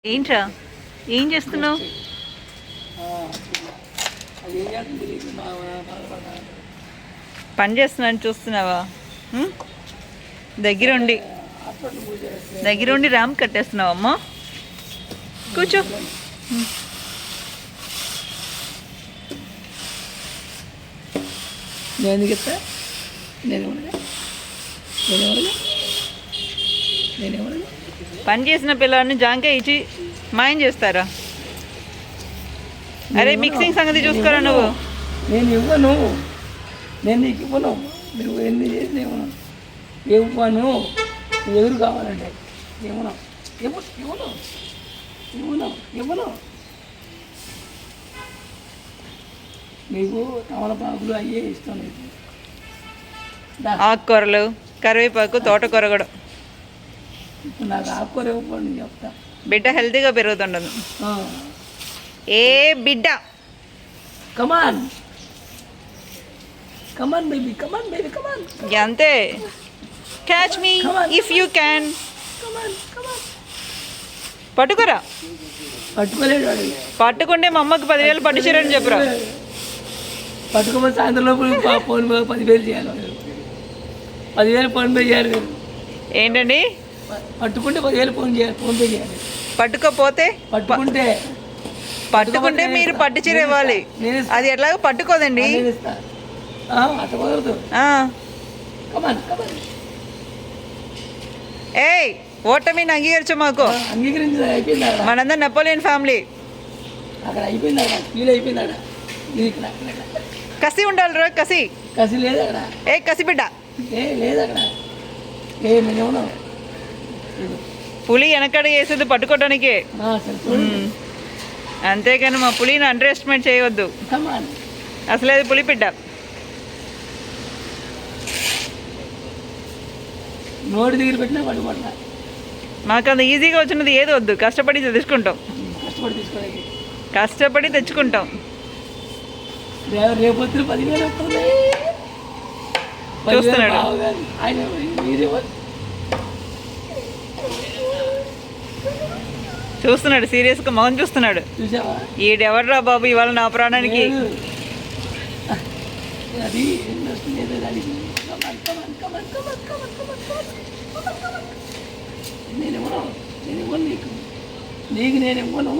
ఏంట్రా ఏం చేస్తున్నావు? పని చేస్తున్నాను చూస్తున్నావా? దగ్గరుండి రామ్ కట్టేస్తున్నావు అమ్మా. కూర్చో. పని చేసిన పిల్లల్ని జాంకాయ ఇచ్చి మాయం చేస్తారా? అరే మిక్సింగ్ సంగతి చూసుకోరా నువ్వు. నేను ఇవ్వను, నేను నీకు ఇవ్వను. నువ్వు ఎన్ని చేసి ఇవ్వను, ఇవ్వను. ఎవరు కావాలంటే ఇవ్వను, ఇవ్వను, ఇవ్వను, ఇవ్వను. నీకు తమలపాకులు అయ్యే ఇష్టం లేదు. ఆకుకూరలు, కరివేపాకు, తోటకూర కూడా. ఇప్పుడు నాకు ఆకుకూర ఇవ్వకపోవడం నేను చెప్తా. బిడ్డ హెల్తీగా పెరుగుతుండదు. ఏ బిడ్డ కమాన్ కమాన్ బేబీ, కమాన్ బేబీ, కమాన్. అంతే. Catch me if you can. పట్టుకురా. పట్టుకోలేడు. పట్టుకుంటే మా అమ్మకి 10,000 పట్టుచీరని చెప్పురా. పట్టుకోమని సాయంత్రం లోపల ఫోన్ 10,000 చేయాలి. 10,000 ఫోన్ పే చేయాలి. ఏంటండి? పట్టుకుంటే 10,000 ఫోన్ పే చేయాలి. పట్టుకోపోతే? పట్టుకుంటే మీరు పట్టుచీర ఇవ్వాలి. అది ఎట్లాగో పట్టుకోదండి. ఏయ్ ఓటమిని అంగీకరించు మాకు. అంగీకరించి అయిపోయింది. మనందరం నెపోలియన్ ఫ్యామిలీ. అక్కడ అయిపోయింది, ఫీల్ అయిపోయింది. కసి ఉండాలి రా, కసి. కసి లేదు అక్కడ. ఏ కసి బిడ్డ లేదు అక్కడ. నేను పులి వెనకడ వేసేది పట్టుకోవడానికి. అంతేగాని మా పులిని అండర్ ఎస్టిమేట్ చేయవద్దు. అసలు అది పులి బిడ్డ. నోటి దగ్గర పెట్టినా పట్టుకుంటా. మాకు అంత ఈజీగా వచ్చినది ఏది వద్దు, కష్టపడి తెచ్చుకుంటాం. కష్టపడి తెచ్చుకుంటాం. రేపు 10,000 వస్తుంది. చూస్తున్నాడు. చూస్తున్నాడు సీరియస్గా మౌన్ చూస్తున్నాడు. ఈడెవర్రా బాబు ఇవాళ నా ప్రాణానికి. నీకు నేను ఇవ్వను.